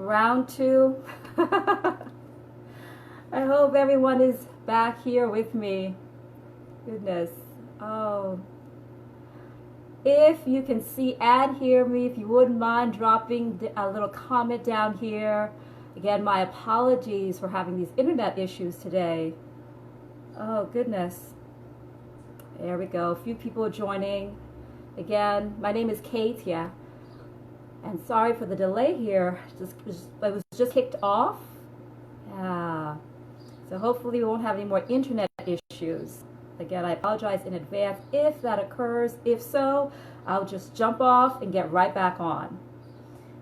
Round two. I hope everyone is back here with me. Goodness. Oh. If you can see and hear me, if you wouldn't mind dropping a little comment down here. Again, my apologies for having these internet issues today. Oh, goodness. There we go. A few people joining. Again, my name is Kéthia. And sorry for the delay here. I was just kicked off. Yeah. So hopefully we won't have any more internet issues. Again, I apologize in advance if that occurs. If so, I'll just jump off and get right back on.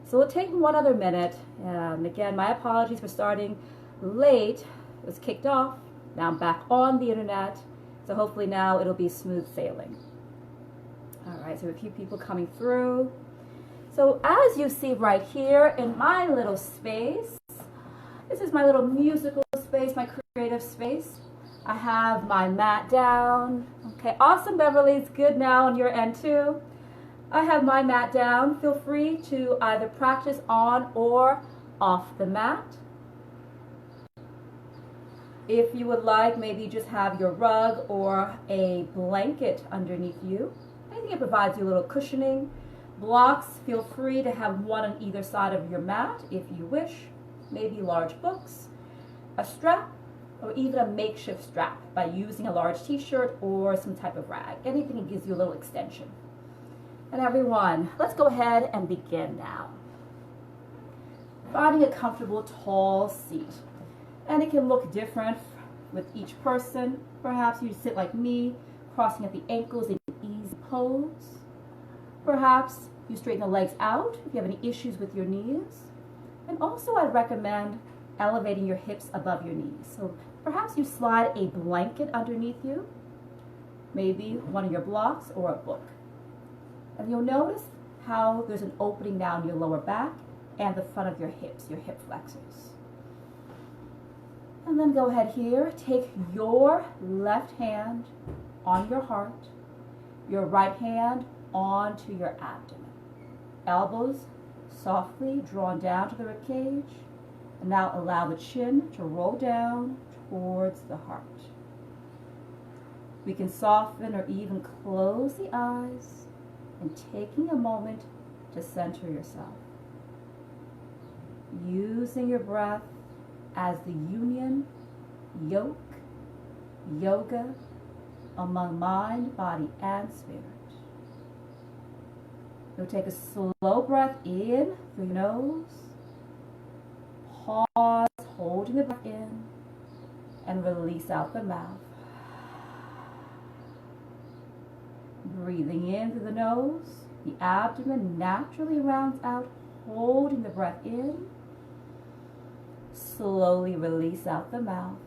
So we'll take one other minute. Again, my apologies for starting late. It was kicked off. Now I'm back on the internet. So hopefully now it'll be smooth sailing. All right, so a few people coming through. So as you see right here in my little space, this is my little musical space, my creative space. I have my mat down. Okay, awesome, Beverly. It's good now on your end too. I have my mat down. Feel free to either practice on or off the mat. If you would like, maybe just have your rug or a blanket underneath you. I think it provides you a little cushioning. Blocks, feel free to have one on either side of your mat if you wish. Maybe large books, a strap, or even a makeshift strap by using a large t-shirt or some type of rag. Anything that gives you a little extension. And everyone, let's go ahead and begin now. Finding a comfortable tall seat. And it can look different with each person. Perhaps you sit like me, crossing at the ankles in easy pose. Perhaps you straighten the legs out if you have any issues with your knees. And also I'd recommend elevating your hips above your knees. So perhaps you slide a blanket underneath you, maybe one of your blocks or a book. And you'll notice how there's an opening down your lower back and the front of your hips, your hip flexors. And then go ahead here, take your left hand on your heart, your right hand onto your abdomen. Elbows softly drawn down to the rib cage. And now allow the chin to roll down towards the heart. We can soften or even close the eyes and taking a moment to center yourself. Using your breath as the union, yoke, yoga among mind, body, and spirit. You'll take a slow breath in through your nose. Pause, holding the breath in, and release out the mouth. Breathing in through the nose, the abdomen naturally rounds out, holding the breath in. Slowly release out the mouth.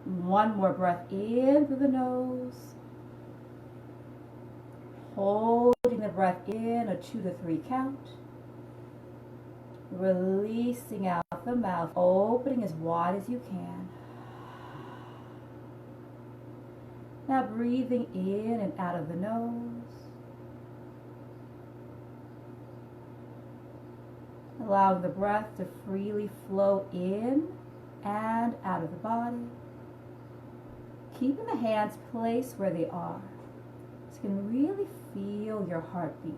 One more breath in through the nose. Holding the breath in, a 2 to 3 count. Releasing out the mouth, opening as wide as you can. Now breathing in and out of the nose. Allowing the breath to freely flow in and out of the body. Keeping the hands placed where they are. So you can really feel your heartbeat.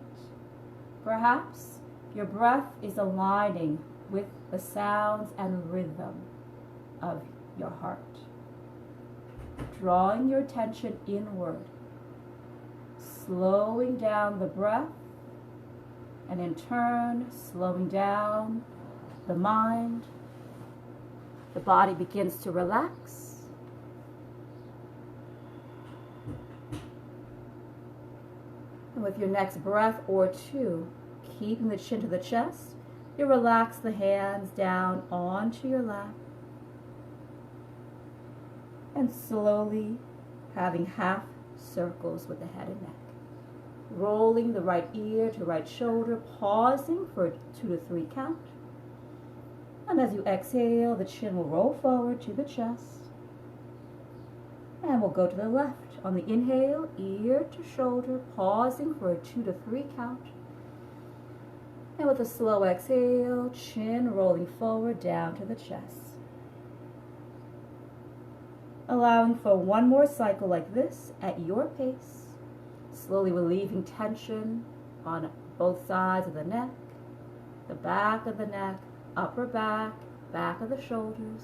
Perhaps your breath is aligning with the sounds and rhythm of your heart. Drawing your attention inward. Slowing down the breath. And in turn, slowing down the mind. The body begins to relax. And with your next breath or two, keeping the chin to the chest, you relax the hands down onto your lap. And slowly having half circles with the head and neck. Rolling the right ear to right shoulder, pausing for a 2 to 3 count. And as you exhale, the chin will roll forward to the chest. And we'll go to the left. On the inhale, ear to shoulder, pausing for a 2 to 3 count. And with a slow exhale, chin rolling forward down to the chest. Allowing for one more cycle like this at your pace, slowly relieving tension on both sides of the neck, the back of the neck, upper back, back of the shoulders.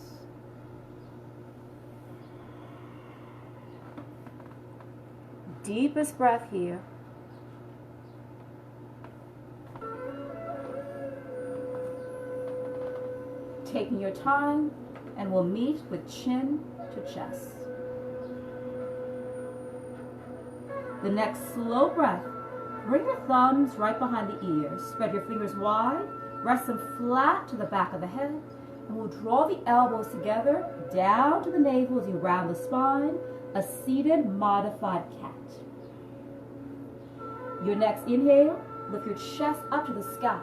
Deepest breath here. Taking your time, and we'll meet with chin to chest. The next slow breath. Bring your thumbs right behind the ears. Spread your fingers wide. Rest them flat to the back of the head. And we'll draw the elbows together down to the navel as you round the spine. A seated modified cat. Your next inhale, lift your chest up to the sky.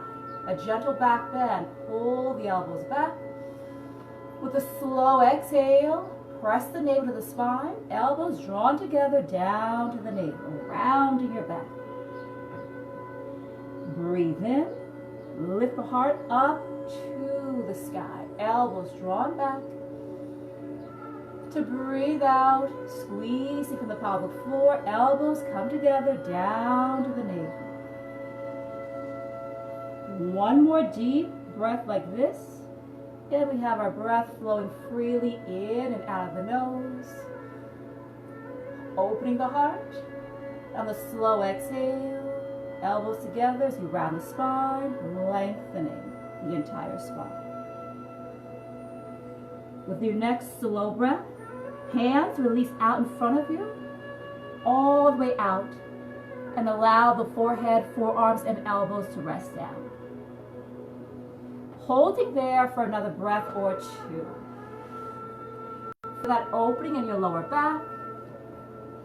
A gentle back bend. Pull the elbows back. With a slow exhale, press the navel to the spine. Elbows drawn together down to the navel, rounding your back. Breathe in. Lift the heart up to the sky. Elbows drawn back. To breathe out, squeezing from the pelvic floor. Elbows come together down to the navel. One more deep breath like this. And we have our breath flowing freely in and out of the nose. Opening the heart. On the slow exhale, elbows together as you round the spine, lengthening the entire spine. With your next slow breath, hands release out in front of you, all the way out, and allow the forehead, forearms, and elbows to rest down. Holding there for another breath or two. Feel that opening in your lower back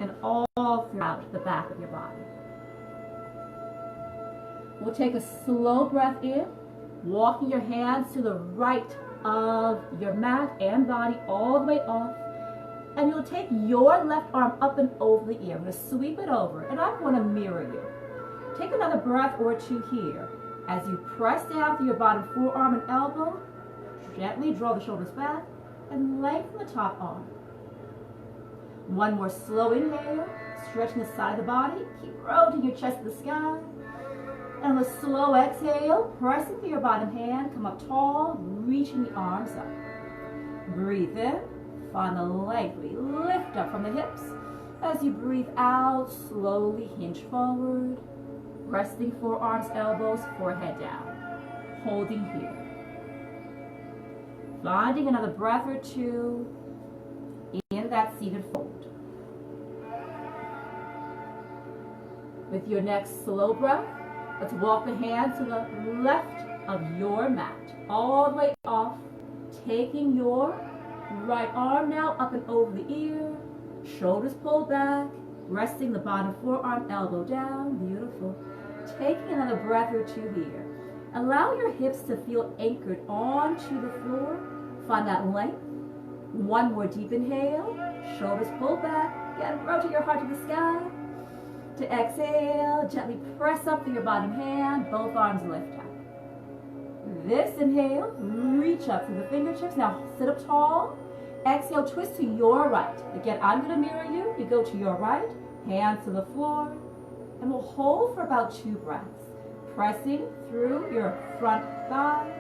and all throughout the back of your body. We'll take a slow breath in, walking your hands to the right of your mat and body all the way off. And you'll take your left arm up and over the ear. I'm going to sweep it over, and I want to mirror you. Take another breath or two here. As you press down through your bottom forearm and elbow, gently draw the shoulders back and lengthen the top arm. One more slow inhale, stretching the side of the body. Keep rotating your chest to the sky. And with a slow exhale, pressing through your bottom hand, come up tall, reaching the arms up. Breathe in, find the length. We lift up from the hips. As you breathe out, slowly hinge forward. Resting forearms, elbows, forehead down. Holding here. Finding another breath or two in that seated fold. With your next slow breath, let's walk the hands to the left of your mat. All the way off, taking your right arm now up and over the ear. Shoulders pulled back, resting the bottom forearm, elbow down. Beautiful. Taking another breath or two here. Allow your hips to feel anchored onto the floor. Find that length. One more deep inhale. Shoulders pulled back. Again, rotate your heart to the sky. To exhale, gently press up through your bottom hand. Both arms lift up. This inhale, reach up through the fingertips. Now sit up tall. Exhale, twist to your right. Again, I'm going to mirror you. You go to your right. Hands to the floor. And we'll hold for about 2 breaths. Pressing through your front thigh.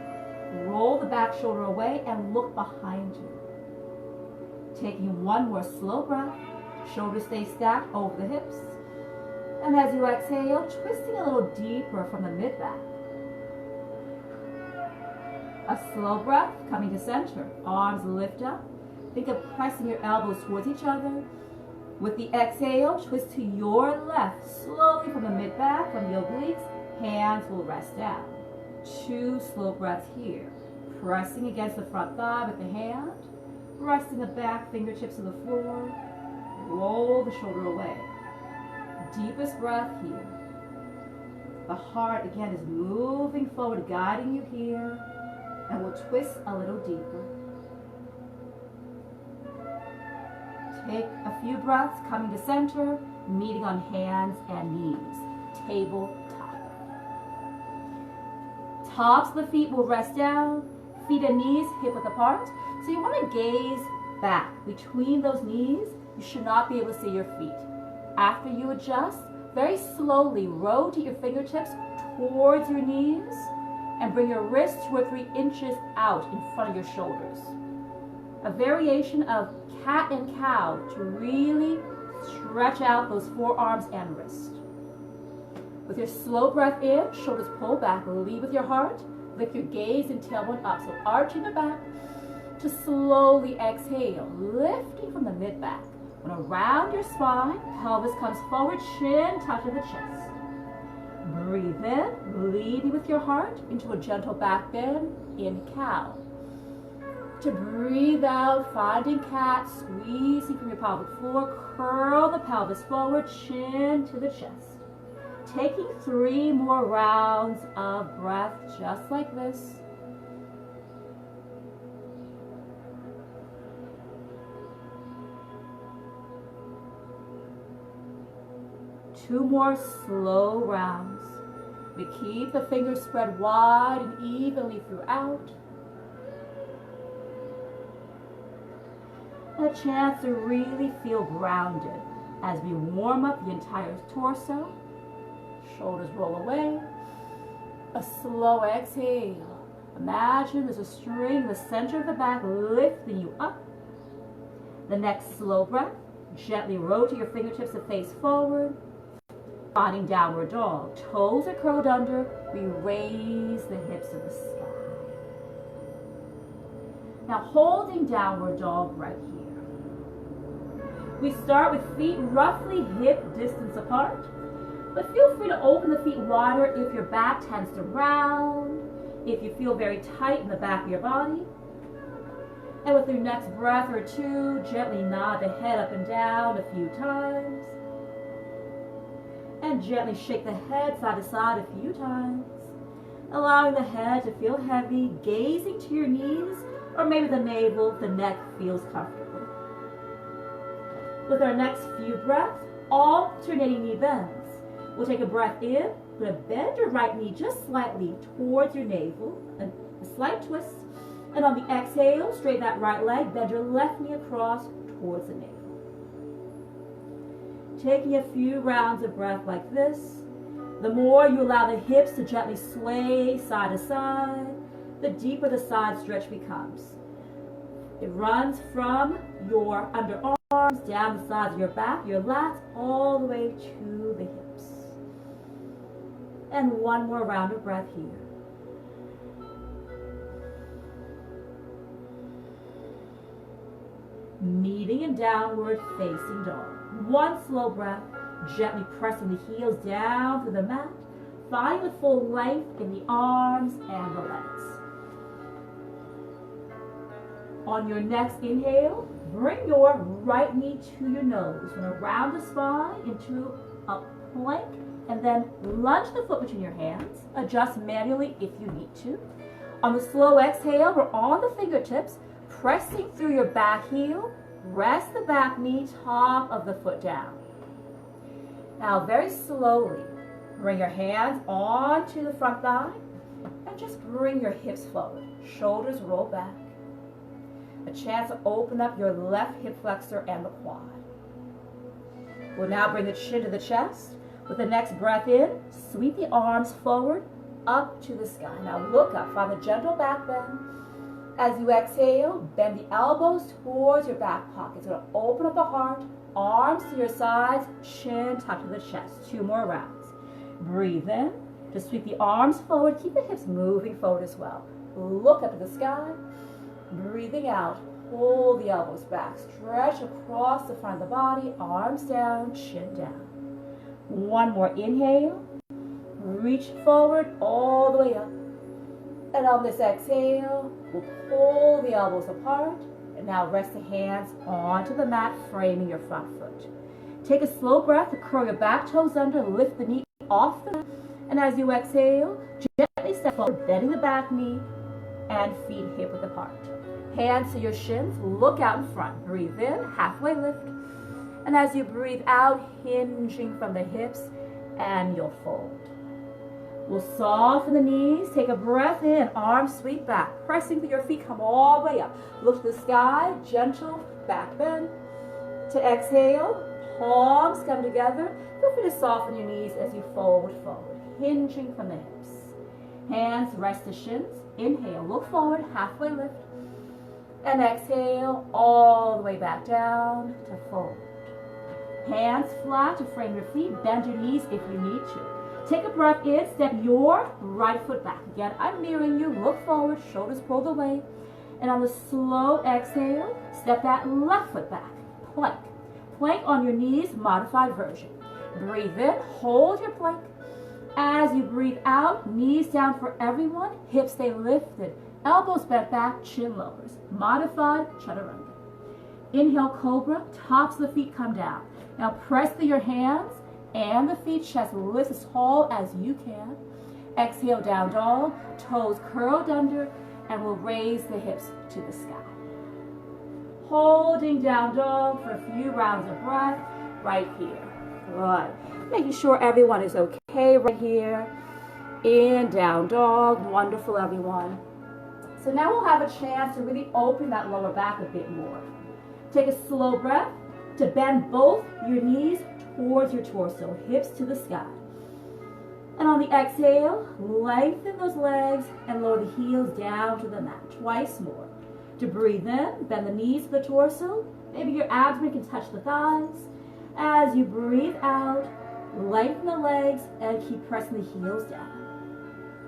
Roll the back shoulder away and look behind you. Taking one more slow breath. Shoulders stay stacked over the hips. And as you exhale, twisting a little deeper from the mid-back. A slow breath coming to center. Arms lift up. Think of pressing your elbows towards each other. With the exhale, twist to your left, slowly from the mid-back, from the obliques. Hands will rest down. 2 slow breaths here. Pressing against the front thigh with the hand. Resting the back fingertips to the floor. Roll the shoulder away. Deepest breath here. The heart again is moving forward, guiding you here. And we'll twist a little deeper. Take a few breaths, coming to center, meeting on hands and knees. Tabletop. Tops of the feet will rest down, feet and knees hip width apart. So you want to gaze back between those knees. You should not be able to see your feet. After you adjust, very slowly rotate your fingertips towards your knees and bring your wrists 2 or 3 inches out in front of your shoulders. A variation of cat and cow to really stretch out those forearms and wrists. With your slow breath in, shoulders pull back, lead with your heart, lift your gaze and tailbone up. So arching the back to slowly exhale, lifting from the mid-back. When around your spine, pelvis comes forward, chin touching the chest. Breathe in, leading with your heart into a gentle back bend in cow. To breathe out, finding cat, squeezing from your pelvic floor, curl the pelvis forward, chin to the chest. Taking 3 more rounds of breath just like this. Two more slow rounds. We keep the fingers spread wide and evenly throughout. And a chance to really feel grounded as we warm up the entire torso. Shoulders roll away. A slow exhale. Imagine there's a string in the center of the back lifting you up. The next slow breath. Gently rotate your fingertips to face forward. Finding downward dog. Toes are curled under. We raise the hips to the sky. Now holding downward dog right here. We start with feet roughly hip distance apart. But feel free to open the feet wider if your back tends to round, if you feel very tight in the back of your body. And with your next breath or two, gently nod the head up and down a few times. And gently shake the head side to side a few times, allowing the head to feel heavy, gazing to your knees, or maybe the navel, the neck feels comfortable. With our next few breaths, alternating knee bends. We'll take a breath in. We're going to bend your right knee just slightly towards your navel, a slight twist. And on the exhale, straighten that right leg, bend your left knee across towards the navel. Taking a few rounds of breath like this. The more you allow the hips to gently sway side to side, the deeper the side stretch becomes. It runs from your underarms, down the sides of your back, your lats, all the way to the hips. And one more round of breath here. Meeting in downward facing dog. One slow breath, gently pressing the heels down through the mat, finding the full length in the arms and the legs. On your next inhale, bring your right knee to your nose and around the spine into a plank, and then lunge the foot between your hands. Adjust manually if you need to. On the slow exhale, we're on the fingertips, pressing through your back heel. Rest the back knee, top of the foot down. Now very slowly, bring your hands onto the front thigh and just bring your hips forward. Shoulders roll back. A chance to open up your left hip flexor and the quad. We'll now bring the chin to the chest. With the next breath in, sweep the arms forward, up to the sky. Now look up, find a gentle back bend. As you exhale, bend the elbows towards your back pocket. It's going to open up the heart, arms to your sides, chin touching the chest. 2 more rounds. Breathe in, just sweep the arms forward, keep the hips moving forward as well. Look up to the sky. Breathing out, pull the elbows back, stretch across the front of the body, arms down, chin down. One more inhale, reach forward all the way up. And on this exhale, we'll pull the elbows apart. And now rest the hands onto the mat, framing your front foot. Take a slow breath to curl your back toes under, lift the knee off the mat. And as you exhale, gently step forward, bending the back knee and feet hip width apart. Hands to your shins, look out in front. Breathe in, halfway lift. And as you breathe out, hinging from the hips, and you'll fold. We'll soften the knees. Take a breath in. Arms sweep back. Pressing through your feet. Come all the way up. Look to the sky. Gentle back bend. To exhale. Palms come together. Feel free to soften your knees as you fold forward. Hinging from the hips. Hands rest the shins. Inhale. Look forward. Halfway lift. And exhale. All the way back down to fold. Hands flat to frame your feet. Bend your knees if you need to. Take a breath in. Step your right foot back. Again, I'm mirroring you. Look forward. Shoulders pulled away. And on the slow exhale, step that left foot back. Plank. Plank on your knees, modified version. Breathe in. Hold your plank. As you breathe out, knees down for everyone. Hips stay lifted. Elbows bent back. Chin lowers. Modified chaturanga. Inhale, cobra. Tops of the feet come down. Now press through your hands and the feet, chest lift as tall as you can. Exhale, down dog, toes curled under, and we'll raise the hips to the sky. Holding down dog for a few rounds of breath right here. Good. Making sure everyone is okay right here. In, down dog. Wonderful, everyone. So now we'll have a chance to really open that lower back a bit more. Take a slow breath to bend both your knees towards your torso, hips to the sky. And on the exhale, lengthen those legs and lower the heels down to the mat. Twice more. To breathe in, bend the knees to the torso. Maybe your abdomen can touch the thighs. As you breathe out, lengthen the legs and keep pressing the heels down.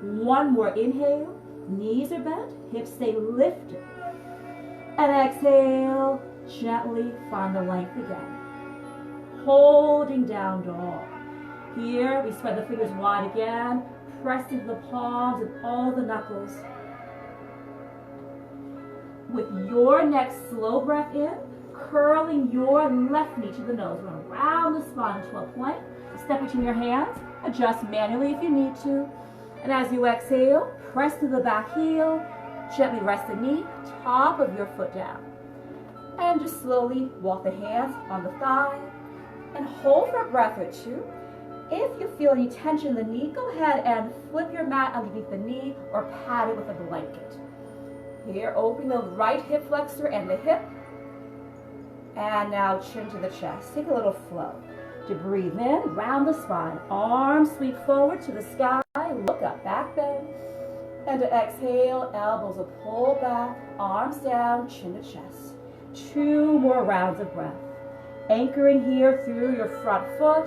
One more inhale. Knees are bent, hips stay lifted. And exhale, gently find the length again. Holding down dog. Here, we spread the fingers wide again, press into the palms and all the knuckles. With your next slow breath in, curling your left knee to the nose. We're going to round the spine to a plank. Step between your hands. Adjust manually if you need to. And as you exhale, press to the back heel. Gently rest the knee, top of your foot down. And just slowly walk the hands on the thigh. And hold for a breath or two. If you feel any tension in the knee, go ahead and flip your mat underneath the knee or pat it with a blanket. Here, open the right hip flexor and the hip. And now chin to the chest. Take a little flow. To breathe in, round the spine. Arms sweep forward to the sky. Look up, back bend. And to exhale, elbows will pull back. Arms down, chin to chest. 2 more rounds of breath. Anchoring here through your front foot.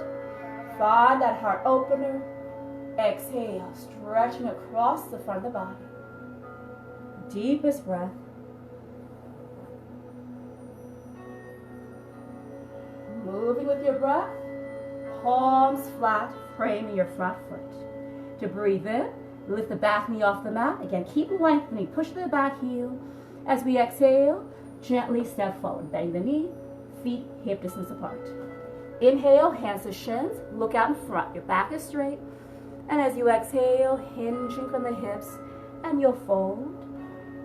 Find that heart opener. Exhale, stretching across the front of the body. Deepest breath. Moving with your breath. Palms flat, framing your front foot. To breathe in, lift the back knee off the mat. Again, keep lengthening. Push the back heel. As we exhale, gently step forward. Bend the knee, feet hip distance apart. Inhale, hands to shins. Look out in front. Your back is straight. And as you exhale, hinging from the hips, and you'll fold.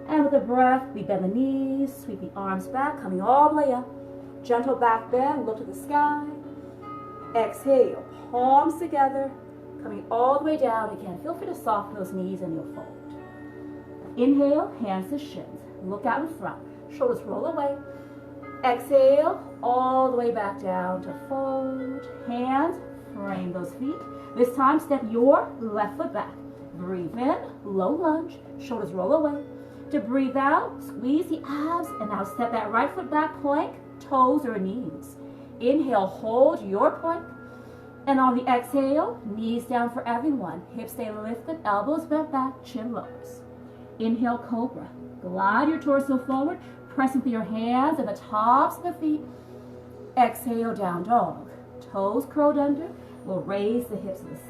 And with a breath, we bend the knees, sweep the arms back, coming all the way up. Gentle back bend, look to the sky. Exhale, palms together, coming all the way down again. Feel free to soften those knees and you'll fold. Inhale, hands to shins. Look out in front. Shoulders roll away. Exhale, all the way back down to fold. Hands, frame those feet. This time, step your left foot back. Breathe in, low lunge. Shoulders roll away. To breathe out, squeeze the abs, and now step that right foot back, plank, toes or knees. Inhale, hold your plank. And on the exhale, knees down for everyone. Hips stay lifted, elbows bent back, chin lowers. Inhale, cobra. Glide your torso forward, pressing through your hands and the tops of the feet. Exhale, down dog. Toes curled under. We'll raise the hips to the sky.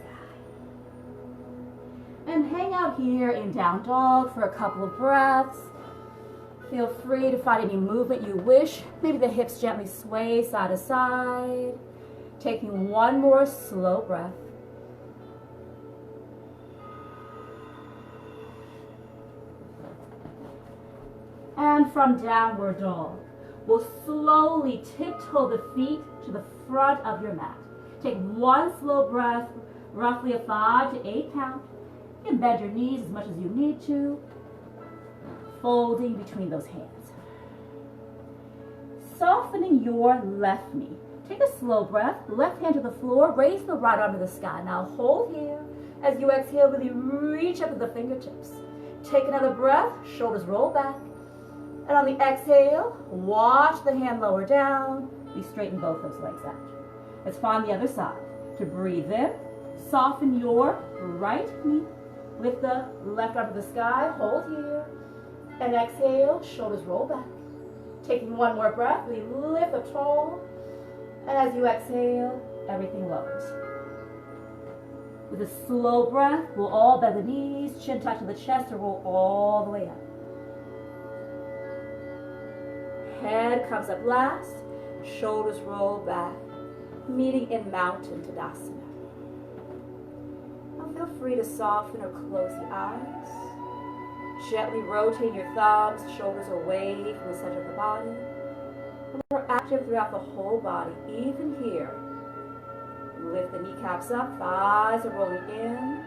And hang out here in down dog for a couple of breaths. Feel free to find any movement you wish. Maybe the hips gently sway side to side. Taking one more slow breath. And from downward dog, we'll slowly tiptoe the feet to the front of your mat. Take one slow breath, roughly a 5 to 8 count. You can bend your knees as much as you need to, folding between those hands. Softening your left knee. Take a slow breath, left hand to the floor, raise the right arm to the sky. Now hold here. As you exhale, really reach up to the fingertips. Take another breath, shoulders roll back. And on the exhale, watch the hand lower down. We straighten both those legs out. Let's find the other side. To breathe in, soften your right knee. Lift the left arm to the sky, hold here. And exhale, shoulders roll back. Taking one more breath, we lift up tall. And as you exhale, everything lowers. With a slow breath, we'll all bend the knees, chin tuck to the chest, and roll all the way up. Head comes up last, shoulders roll back, meeting in Mountain Tadasana. Now feel free to soften or close the eyes. Gently rotate your thumbs, shoulders away from the center of the body. And we're active throughout the whole body, even here. Lift the kneecaps up, thighs are rolling in,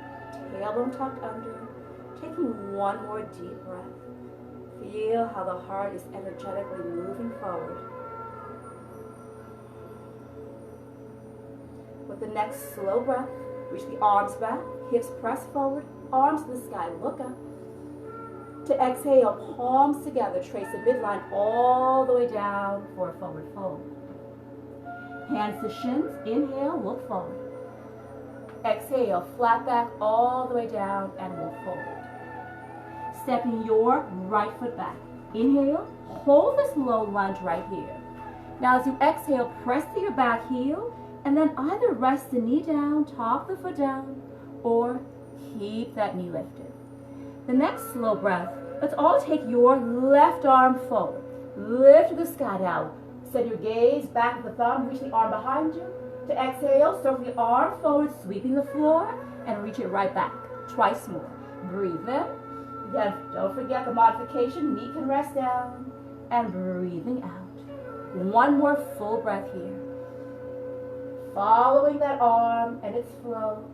tailbone tucked under. Taking one more deep breath. Feel how the heart is energetically moving forward. With the next slow breath, reach the arms back, hips press forward, arms to the sky, look up. To exhale, palms together, trace the midline all the way down for a forward fold. Hands to shins, inhale, look forward. Exhale, flat back all the way down and we'll fold. Stepping your right foot back. Inhale, hold this low lunge right here. Now as you exhale, press to your back heel and then either rest the knee down, top the foot down, or keep that knee lifted. The next slow breath, let's all take your left arm forward. Lift to the sky now. Send your gaze back at the thumb, reach the arm behind you. To exhale, circle the arm forward, sweeping the floor, and reach it right back. Twice more. Breathe in. Again, don't forget the modification. Knee can rest down. And breathing out. One more full breath here. Following that arm and its flow.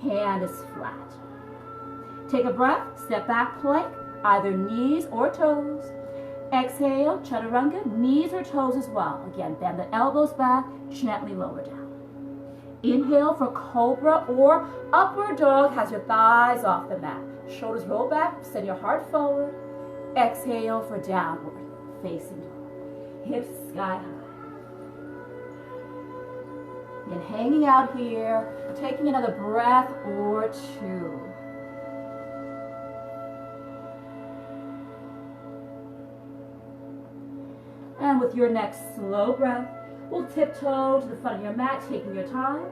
Hand is flat. Take a breath, step back plank, either knees or toes. Exhale, chaturanga, knees or toes as well. Again, bend the elbows back, gently lower down. Inhale for cobra or upward dog has your thighs off the mat. Shoulders roll back, send your heart forward. Exhale for downward, facing dog. Hips sky high. And hanging out here, taking another breath or two. And with your next slow breath, we'll tiptoe to the front of your mat, taking your time,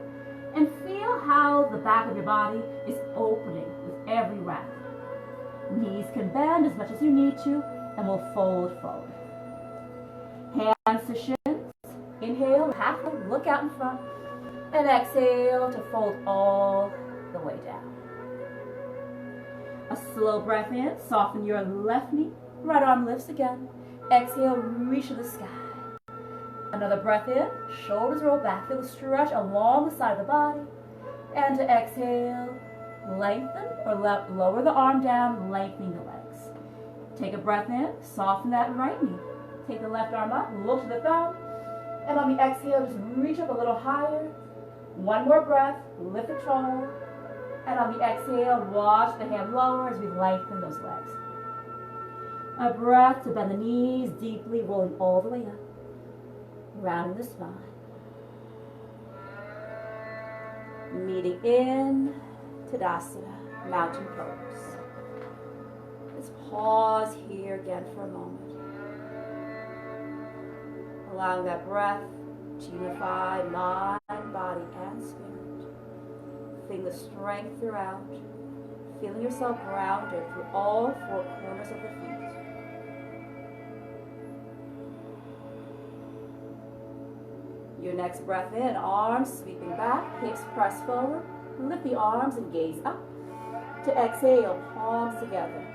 and feel how the back of your body is opening with every breath. Knees can bend as much as you need to, and we'll fold forward. Hands to shins. Inhale, halfway, look out in front, and exhale to fold all the way down. A slow breath in, soften your left knee, right arm lifts again. Exhale, reach to the sky. Another breath in, shoulders roll back, feel the stretch along the side of the body. And to exhale, lengthen or lower the arm down, lengthening the legs. Take a breath in, soften that right knee. Take the left arm up, look to the thumb. And on the exhale, just reach up a little higher. One more breath, lift it tall. And on the exhale, watch the hand lower as we lengthen those legs. A breath to bend the knees deeply, rolling all the way up, rounding the spine. Meeting in Tadasana, mountain pose. Let's pause here again for a moment. Allowing that breath to unify mind, body, and spirit. Feeling the strength throughout. Feeling yourself grounded through all four corners of the feet. Your next breath in, arms sweeping back, hips press forward, lift the arms and gaze up. To exhale, palms together.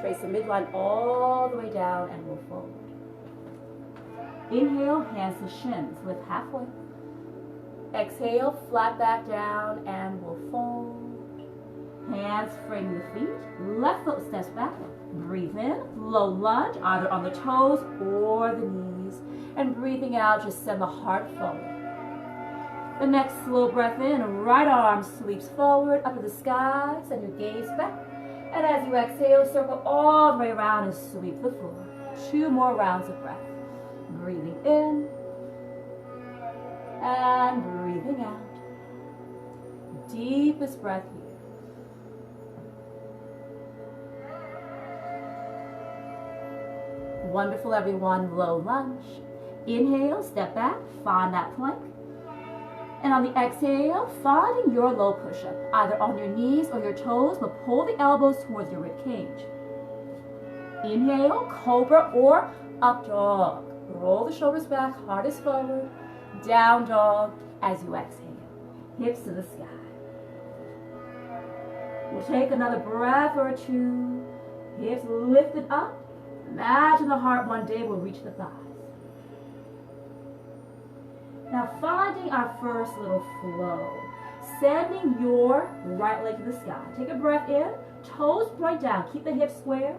Trace the midline all the way down and move forward. Inhale, hands to shins, lift halfway. Exhale, flat back down, and we'll fold. Hands framing the feet. Left foot steps back. Breathe in, low lunge, either on the toes or the knees. And breathing out, just send the heart forward. The next slow breath in, right arm sweeps forward, up to the sky, send your gaze back. And as you exhale, circle all the way around and sweep the floor. 2 more rounds of breath. Breathing in and breathing out. Deepest breath here. Wonderful, everyone. Low lunge. Inhale, step back, find that plank. And on the exhale, finding your low push-up, either on your knees or your toes, but pull the elbows towards your rib cage. Inhale, cobra or up dog. Roll the shoulders back, heart is forward. Down dog as you exhale. Hips to the sky. We'll take another breath or 2. Hips lifted up. Imagine the heart one day will reach the thighs. Now finding our first little flow. Sending your right leg to the sky. Take a breath in. Toes point down. Keep the hips square.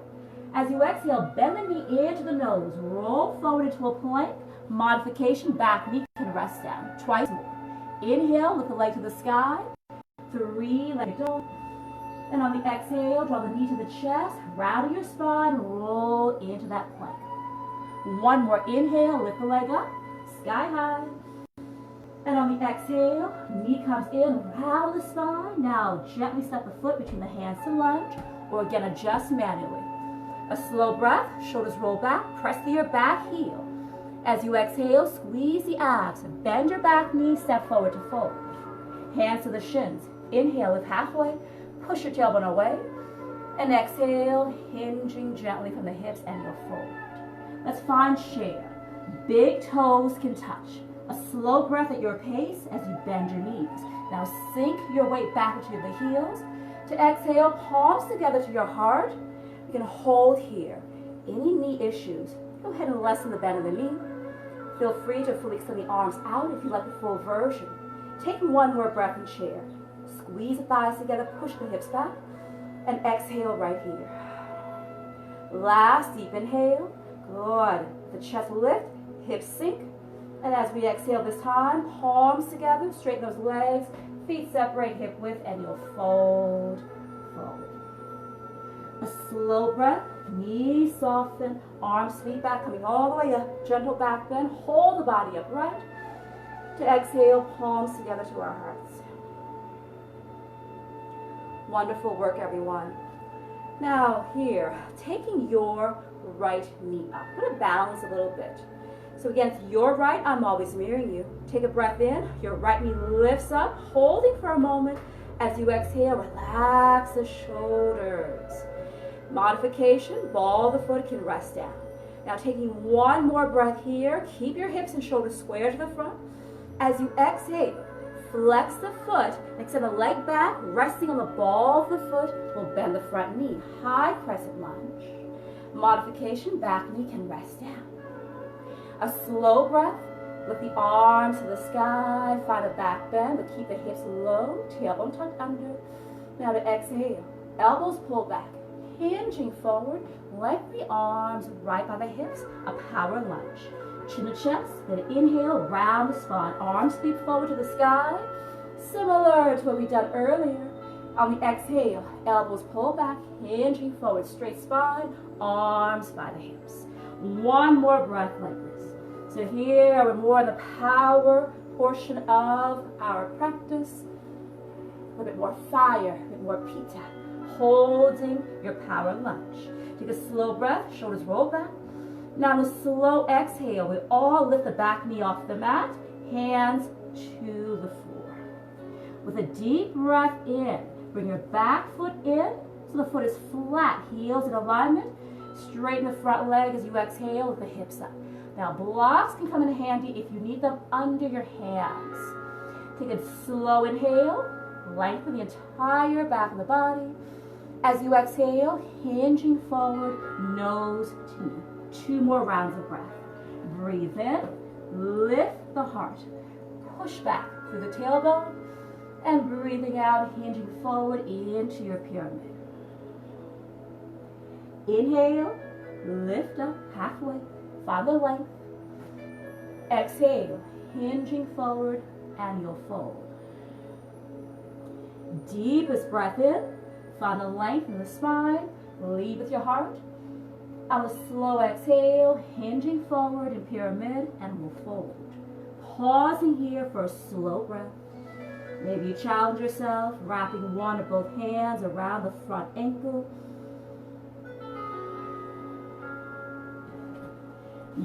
As you exhale, bend the knee into the nose. Roll forward into a plank. Modification, back knee can rest down. Twice more. Inhale, lift the leg to the sky. 3, let it go. And on the exhale, draw the knee to the chest. Round your spine, roll into that plank. 1 more inhale, lift the leg up. Sky high. And on the exhale, knee comes in, round the spine. Now gently step the foot between the hands to lunge, or again adjust manually. A slow breath, shoulders roll back, press to your back heel. As you exhale, squeeze the abs, bend your back knee, step forward to fold. Hands to the shins. Inhale, lift halfway, push your tailbone away. And exhale, hinging gently from the hips and you'll fold. Let's find share. Big toes can touch. A slow breath at your pace as you bend your knees. Now sink your weight back into the heels. To exhale, palms together to your heart. You can hold here. Any knee issues, go ahead and lessen the bend of the knee. Feel free to fully extend the arms out if you like the full version. Take 1 more breath in chair. Squeeze the thighs together, push the hips back, and exhale right here. Last deep inhale. Good. The chest lift, hips sink. And as we exhale this time, palms together, straighten those legs, feet separate hip width, and you'll fold forward. A slow breath, knees soften, arms sweep back, coming all the way up, gentle back bend, hold the body upright. To exhale, palms together to our hearts. Wonderful work, everyone. Now here, taking your right knee up. I'm going to balance a little bit. So again, to your right, I'm always mirroring you. Take a breath in, your right knee lifts up, holding for a moment. As you exhale, relax the shoulders. Modification, ball of the foot can rest down. Now taking 1 more breath here, keep your hips and shoulders square to the front. As you exhale, flex the foot, extend the leg back, resting on the ball of the foot, we'll bend the front knee, high crescent lunge. Modification, back knee can rest down. A slow breath, lift the arms to the sky, find a back bend, but keep the hips low, tailbone tucked under. Now to exhale, elbows pull back, hinging forward, lengthen the arms right by the hips, a power lunge. Chin to chest, then inhale, round the spine, arms sweep forward to the sky, similar to what we done earlier. On the exhale, elbows pull back, hinging forward, straight spine, arms by the hips. 1 more breath like this. So here we're more in the power portion of our practice. A little bit more fire, a bit more pita. Holding your power lunge. Take a slow breath, shoulders roll back. Now a slow exhale, we all lift the back knee off the mat, hands to the floor. With a deep breath in, bring your back foot in so the foot is flat, heels in alignment. Straighten the front leg as you exhale with the hips up. Now blocks can come in handy if you need them under your hands. Take a slow inhale, lengthen the entire back of the body. As you exhale, hinging forward, nose to knee. 2 more rounds of breath. Breathe in, lift the heart. Push back, through the tailbone. And breathing out, hinging forward into your pyramid. Inhale, lift up halfway, find the length. Exhale, hinging forward, and you'll fold. Deepest breath in, find the length in the spine, lead with your heart. On a slow exhale, hinging forward in pyramid, and we'll fold. Pausing here for a slow breath. Maybe you challenge yourself, wrapping one or both hands around the front ankle.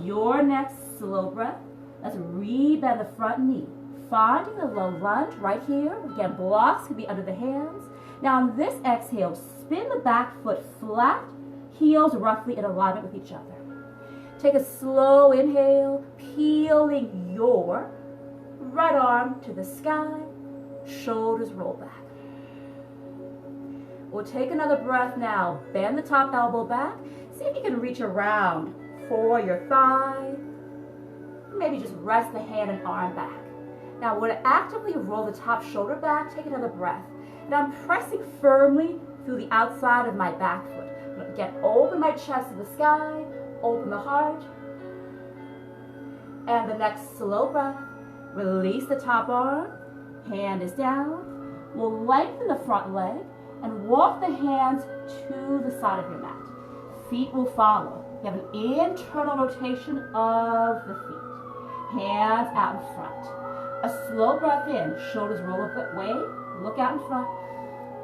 Your next slow breath, let's rebend the front knee. Finding the low lunge right here. Again, blocks could be under the hands. Now on this exhale, spin the back foot flat, heels roughly in alignment with each other. Take a slow inhale, peeling your right arm to the sky, shoulders roll back. We'll take another breath now. Bend the top elbow back. See if you can reach around for your thigh. Maybe just rest the hand and arm back. Now we're going to actively roll the top shoulder back. Take another breath. Now I'm pressing firmly through the outside of my back foot. Again, open my chest to the sky, open the heart. And the next slow breath, release the top arm, hand is down. We'll lengthen the front leg and walk the hands to the side of your mat. Feet will follow. You have an internal rotation of the feet. Hands out in front. A slow breath in, shoulders roll up way, look out in front.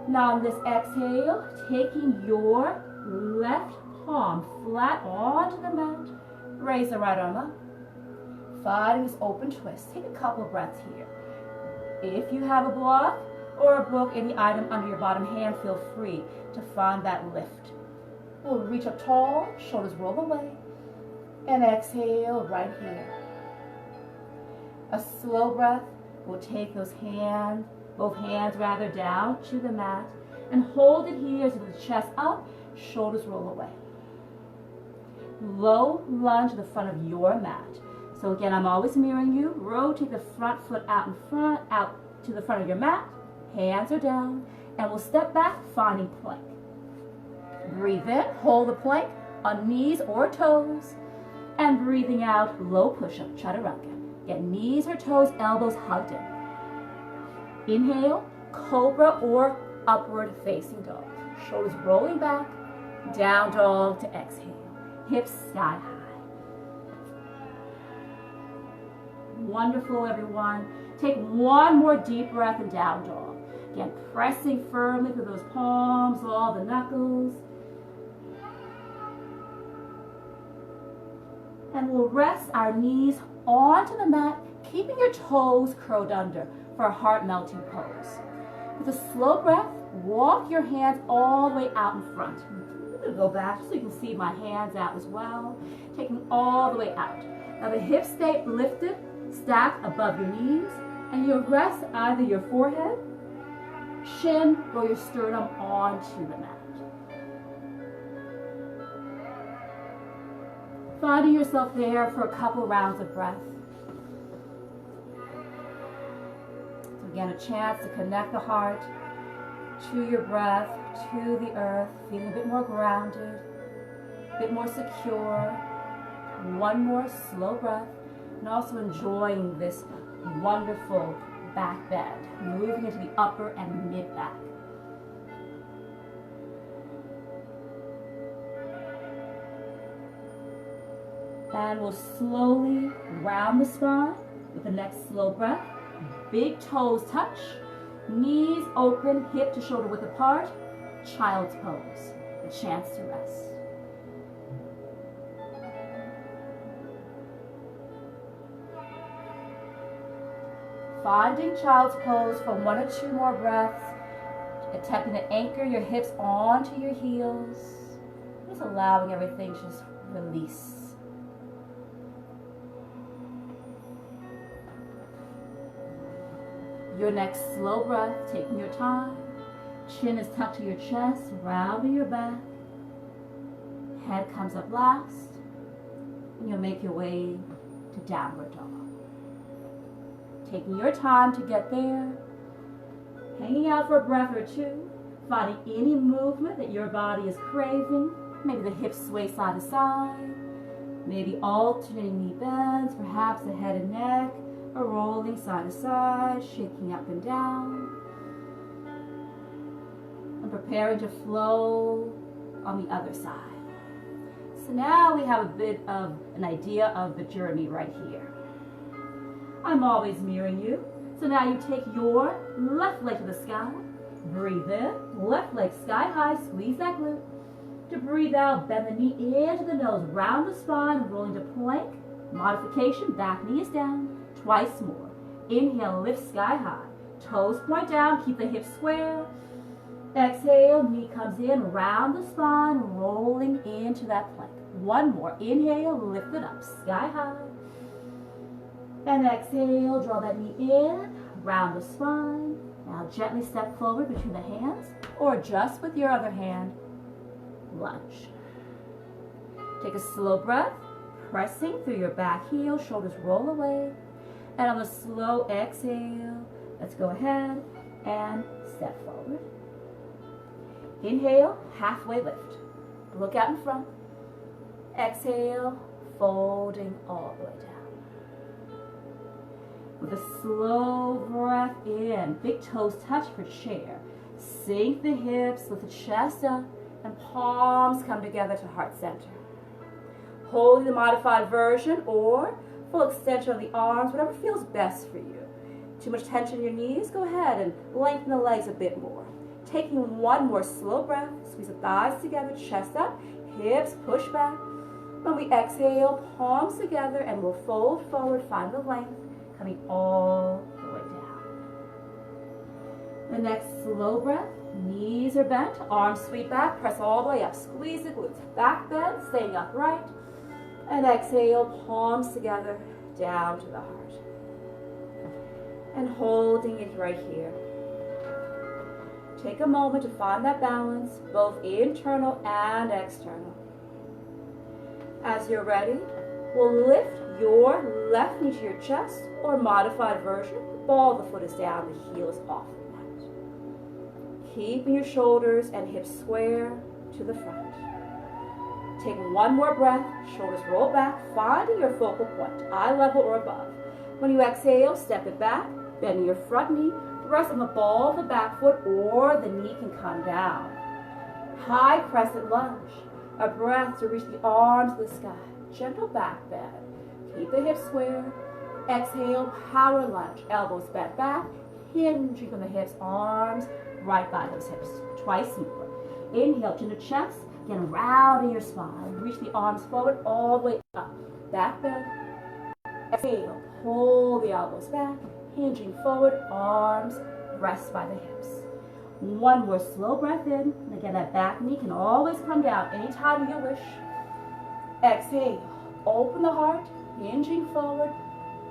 Now on this exhale, taking your left palm flat onto the mat, raise the right arm up. Finding this open twist. Take a couple of breaths here. If you have a block or a book, any item under your bottom hand, feel free to find that lift. We'll reach up tall, shoulders roll away, and exhale right here. A slow breath. We'll take those hands, both hands rather, down to the mat and hold it here so the chest up, shoulders roll away. Low lunge to the front of your mat. So again, I'm always mirroring you. Rotate the front foot out in front, out to the front of your mat. Hands are down, and we'll step back, finding plank. Breathe in, hold the plank on knees or toes, and breathing out, low push-up, chaturanga. Get knees or toes, elbows hugged in. Inhale, cobra or upward facing dog. Shoulders rolling back, down dog to exhale. Hips sky high. Wonderful, everyone. Take one more deep breath in down dog. Again, pressing firmly through those palms, all the knuckles. And we'll rest our knees onto the mat, keeping your toes curled under for a heart melting pose. With a slow breath, walk your hands all the way out in front. I'm going to go back so you can see my hands out as well. Taking all the way out. Now the hips stay lifted, stacked above your knees, and you'll rest either your forehead, shin, or your sternum onto the mat. Finding yourself there for a couple rounds of breath. So again, a chance to connect the heart to your breath, to the earth, feeling a bit more grounded, a bit more secure. One more slow breath, and also enjoying this wonderful back bend, moving into the upper and mid back. And we'll slowly round the spine with the next slow breath. Big toes touch, knees open, hip to shoulder width apart, child's pose, a chance to rest. Finding child's pose for 1 or 2 more breaths, attempting to anchor your hips onto your heels, just allowing everything to just release. Your next slow breath, taking your time. Chin is tucked to your chest, rounding your back. Head comes up last, and you'll make your way to downward dog. Taking your time to get there. Hanging out for a breath or two. Finding any movement that your body is craving. Maybe the hips sway side to side. Maybe alternating knee bends, perhaps the head and neck are rolling side to side, shaking up and down. And preparing to flow on the other side. So now we have a bit of an idea of the journey right here. I'm always mirroring you. So now you take your left leg to the sky. Breathe in, left leg sky high, squeeze that glute. To breathe out, bend the knee into the nose, round the spine, rolling to plank. Modification, back knee is down. Twice more. Inhale, lift sky high. Toes point down, keep the hips square. Exhale, knee comes in, round the spine, rolling into that plank. One more. Inhale, lift it up, sky high. And exhale, draw that knee in, round the spine. Now gently step forward between the hands, or just with your other hand, lunge. Take a slow breath, pressing through your back heel, shoulders roll away. And on the slow exhale, let's go ahead and step forward. Inhale, halfway lift. Look out in front. Exhale, folding all the way down. With a slow breath in, big toes touch for chair. Sink the hips, lift the chest up, and palms come together to heart center. Holding the modified version or full extension of the arms, whatever feels best for you. Too much tension in your knees? Go ahead and lengthen the legs a bit more. Taking one more slow breath, squeeze the thighs together, chest up, hips push back. When we exhale, palms together, and we'll fold forward, find the length, coming all the way down. The next slow breath, knees are bent, arms sweep back, press all the way up, squeeze the glutes, back bend, staying upright, and exhale, palms together, down to the heart. And holding it right here. Take a moment to find that balance, both internal and external. As you're ready, we'll lift your left knee to your chest, or modified version, the ball of the foot is down, the heel is off the mat. Keeping your shoulders and hips square to the front. Take one more breath, shoulders roll back, finding your focal point, eye level or above. When you exhale, step it back, bend your front knee, rest on the ball of the back foot, or the knee can come down. High crescent lunge, a breath to reach the arms to the sky. Gentle back bend. Keep the hips square. Exhale, power lunge. Elbows bent back, hinging from the hips, arms right by those hips. Twice more. Inhale, chin to chest. Again, rounding your spine. Reach the arms forward, all the way up. Back bend. Exhale, pull the elbows back, hinging forward, arms rest by the hips. One more slow breath in. And again, that back knee can always come down anytime you wish. Exhale, open the heart, hinging forward,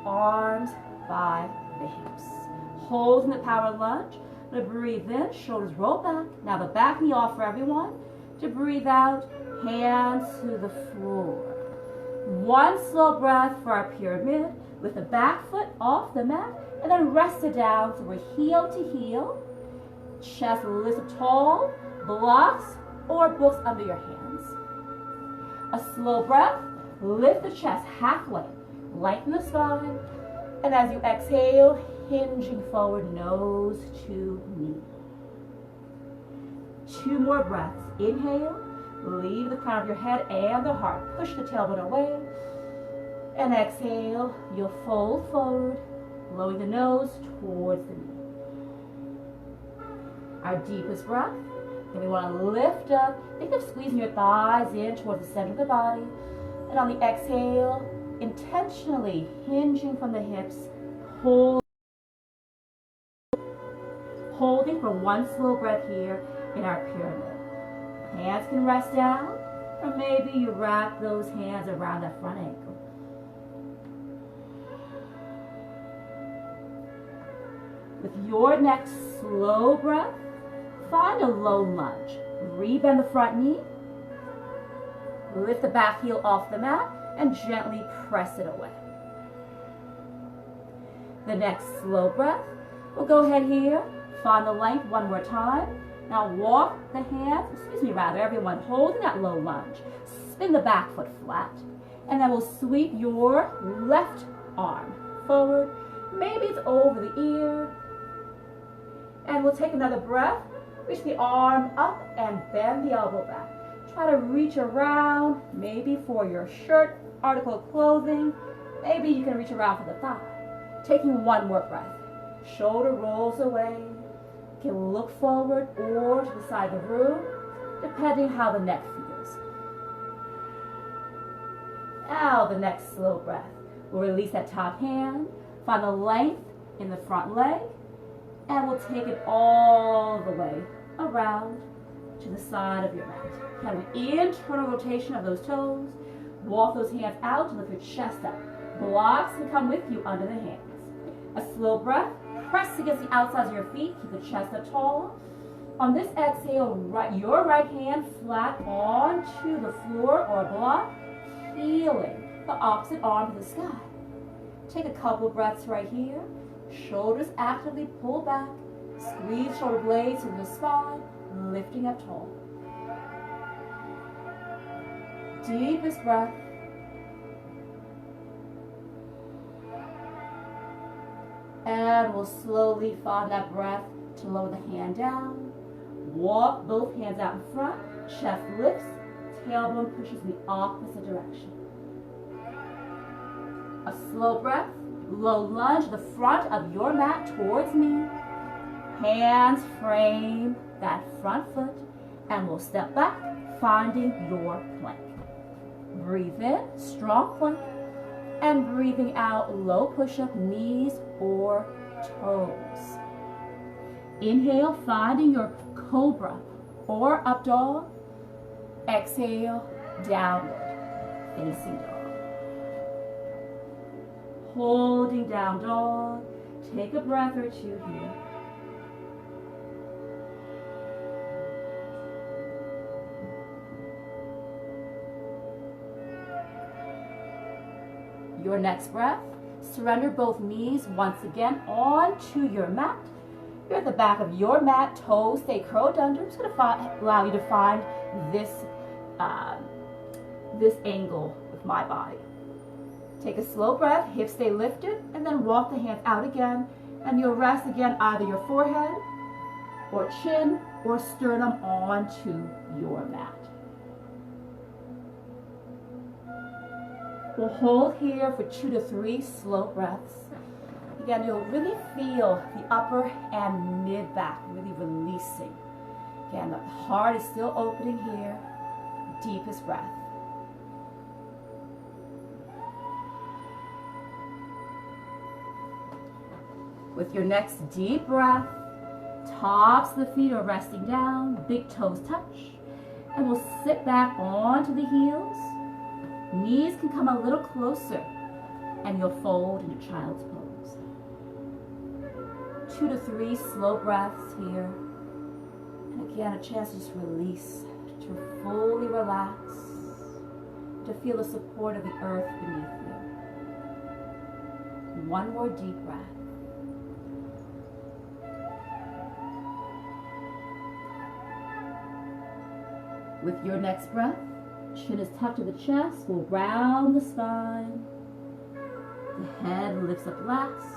arms by the hips. Holding the power lunge. To breathe in, shoulders roll back. Now the back knee off for everyone. To breathe out, hands to the floor. One slow breath for our pyramid with the back foot off the mat, and then rest it down so we're heel to heel. Chest lifts up tall, blocks or books under your hands. A slow breath, lift the chest halfway, lighten the spine, and as you exhale, hinging forward, nose to knee. Two more breaths. Inhale, leave the crown of your head and the heart. Push the tailbone away. And exhale, you'll fold forward, blowing the nose towards the knee. Our deepest breath. Then we want to lift up. Think of squeezing your thighs in towards the center of the body. And on the exhale, intentionally hinging from the hips, holding for one slow breath here in our pyramid. Hands can rest down, or maybe you wrap those hands around that front ankle. With your next slow breath, find a low lunge. Rebend the front knee, lift the back heel off the mat, and gently press it away. The next slow breath. We'll go ahead here, find the length one more time. Now walk the hands, everyone, holding that low lunge. Spin the back foot flat. And then we'll sweep your left arm forward. Maybe it's over the ear. And we'll take another breath. Reach the arm up and bend the elbow back. Try to reach around, maybe for your shirt, article of clothing. Maybe you can reach around for the thigh. Taking one more breath. Shoulder rolls away. You can look forward or to the side of the room, depending how the neck feels. Now the next slow breath. We'll release that top hand, find the length in the front leg, and we'll take it all the way around to the side of your mat. Have an internal rotation of those toes. Walk those hands out to lift your chest up. Blocks can come with you under the hands. A slow breath. Press against the outsides of your feet. Keep the chest up tall. On this exhale, your right hand flat onto the floor or a block, healing the opposite arm to the sky. Take a couple of breaths right here. Shoulders actively pull back. Squeeze shoulder blades through the spine, lifting up tall. Deepest breath. And we'll slowly find that breath to lower the hand down. Walk both hands out in front. Chest lifts. Tailbone pushes in the opposite direction. A slow breath. Low lunge the front of your mat towards me. Hands frame that front foot. And we'll step back, finding your plank. Breathe in, strong plank. And breathing out, low push-up, knees or toes. Inhale, finding your cobra or up dog. Exhale, downward, facing dog. Holding down dog. Take a breath or two here. Your next breath, surrender both knees once again onto your mat. You're at the back of your mat, toes stay curled under. I'm just going to allow you to find this angle with my body. Take a slow breath, hips stay lifted, and then walk the hands out again. And you'll rest again either your forehead or chin or sternum onto your mat. We'll hold here for 2 to 3 slow breaths. Again, you'll really feel the upper and mid back really releasing. Again, the heart is still opening here. Deepest breath. With your next deep breath, tops of the feet are resting down, big toes touch, and we'll sit back onto the heels. Knees can come a little closer, and you'll fold into child's pose. 2 to 3 slow breaths here. And again, a chance to just release, to fully relax, to feel the support of the earth beneath you. One more deep breath. With your next breath, chin is tucked to the chest, we'll round the spine. The head lifts up last.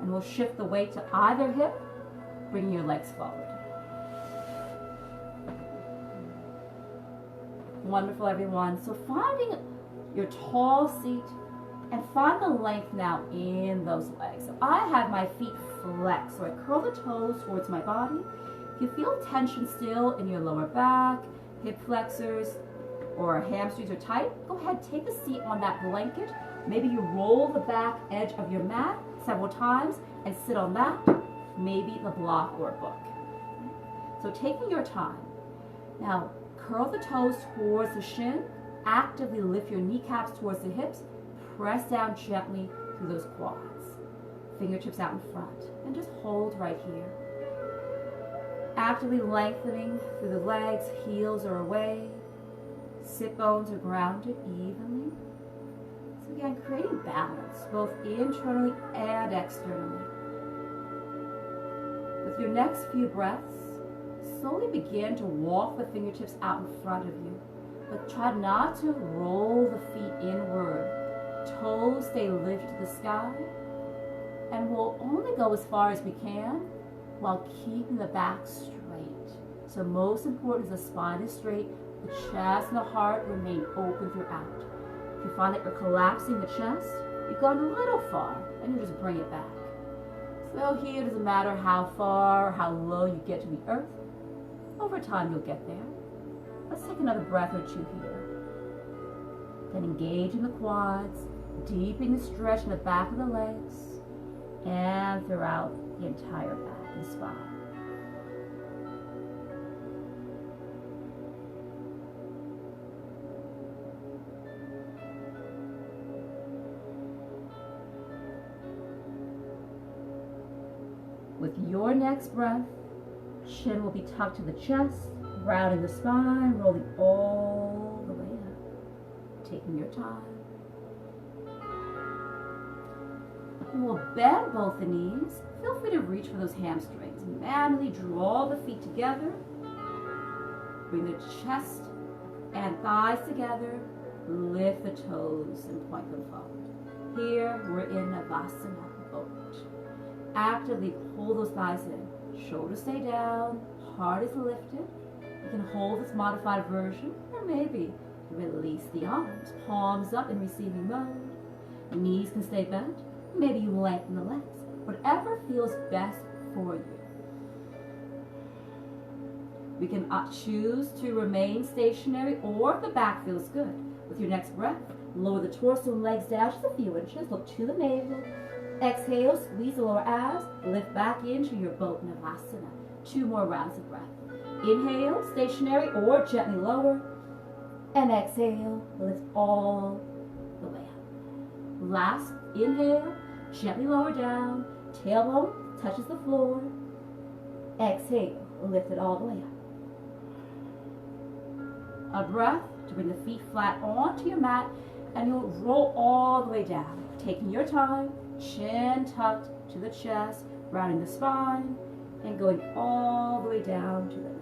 And we'll shift the weight to either hip, bringing your legs forward. Wonderful, everyone. So finding your tall seat and find the length now in those legs. So I have my feet flexed, so I curl the toes towards my body. If you feel tension still in your lower back, hip flexors, or hamstrings are tight, go ahead, take a seat on that blanket. Maybe you roll the back edge of your mat several times and sit on that, maybe the block or a book. So taking your time. Now, curl the toes towards the shin, actively lift your kneecaps towards the hips, press down gently through those quads. Fingertips out in front, and just hold right here. Actively lengthening through the legs, heels are away. Sit bones are grounded evenly. Again, creating balance, both internally and externally. With your next few breaths, slowly begin to walk the fingertips out in front of you, but try not to roll the feet inward. Toes stay lifted to the sky, and we'll only go as far as we can while keeping the back straight. So most important is the spine is straight, the chest and the heart remain open throughout. If you find that you're collapsing the chest, you've gone a little far, and you just bring it back. So here, it doesn't matter how far or how low you get to the earth. Over time, you'll get there. Let's take another breath or two here. Then engage in the quads, deepening the stretch in the back of the legs, and throughout the entire back and spine. With your next breath, chin will be tucked to the chest, rounding the spine, rolling all the way up, taking your time. You will bend both the knees. Feel free to reach for those hamstrings. Manually draw the feet together. Bring the chest and thighs together. Lift the toes and point them forward. Here, we're in Navasana boat. Actively pull those thighs in. Shoulders stay down, heart is lifted. You can hold this modified version, or maybe release the arms, palms up in receiving mode. Knees can stay bent. Maybe you lengthen the legs. Whatever feels best for you. We can choose to remain stationary, or if the back feels good. With your next breath, lower the torso and legs down just a few inches. Look to the navel. Exhale, squeeze the lower abs, lift back into your boat Navasana. 2 more rounds of breath. Inhale, stationary or gently lower. And exhale, lift all the way up. Last, inhale, gently lower down, tailbone touches the floor. Exhale, lift it all the way up. A breath to bring the feet flat onto your mat, and you'll roll all the way down, taking your time. Chin tucked to the chest, rounding the spine, and going all the way down to the mat.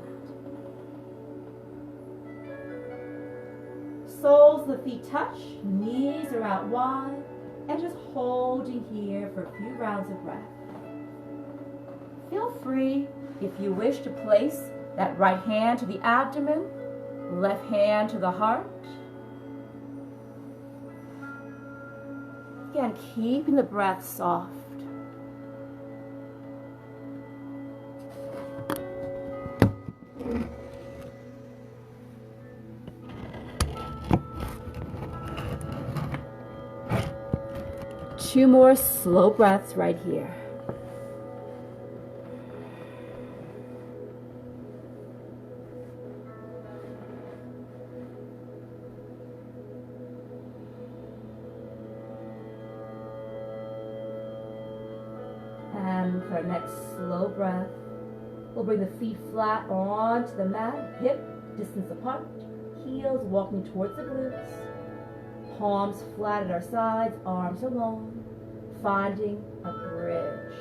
Soles of the feet touch, knees are out wide, and just holding here for a few rounds of breath. Feel free, if you wish, to place that right hand to the abdomen, left hand to the heart. Again, keeping the breath soft. Two more slow breaths right here. And for our next slow breath, we'll bring the feet flat onto the mat, hip distance apart, heels walking towards the glutes, palms flat at our sides, arms are long, finding a bridge.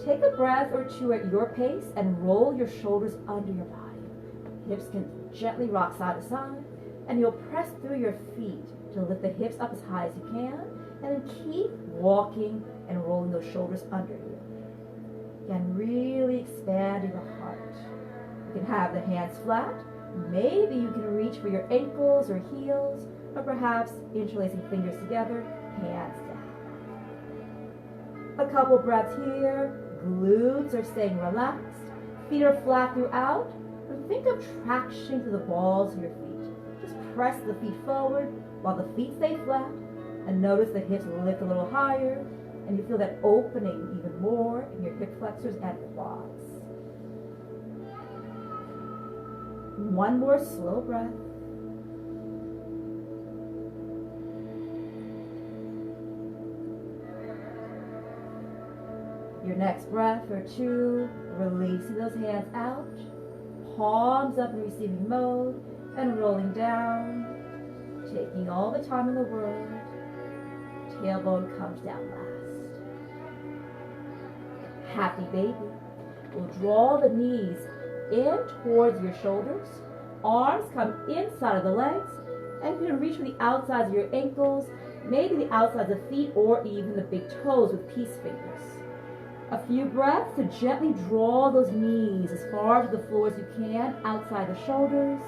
Take a breath or two at your pace and roll your shoulders under your body. Hips can gently rock side to side, and you'll press through your feet to lift the hips up as high as you can, and then keep walking and rolling those shoulders under you. Again, really expanding the heart. You can have the hands flat. Maybe you can reach for your ankles or heels, or perhaps interlacing fingers together, hands down. A couple breaths here. Glutes are staying relaxed. Feet are flat throughout. And think of traction to the balls of your feet. Just press the feet forward while the feet stay flat, and notice the hips lift a little higher, and you feel that opening even more in your hip flexors and quads. One more slow breath. Your next breath or two, releasing those hands out, palms up in receiving mode, and rolling down, taking all the time in the world. tailbone comes down last. Happy baby. We'll draw the knees in towards your shoulders. Arms come inside of the legs, and you can reach for the outsides of your ankles, maybe the outsides of the feet, or even the big toes with peace fingers. A few breaths to gently draw those knees as far to the floor as you can, outside the shoulders.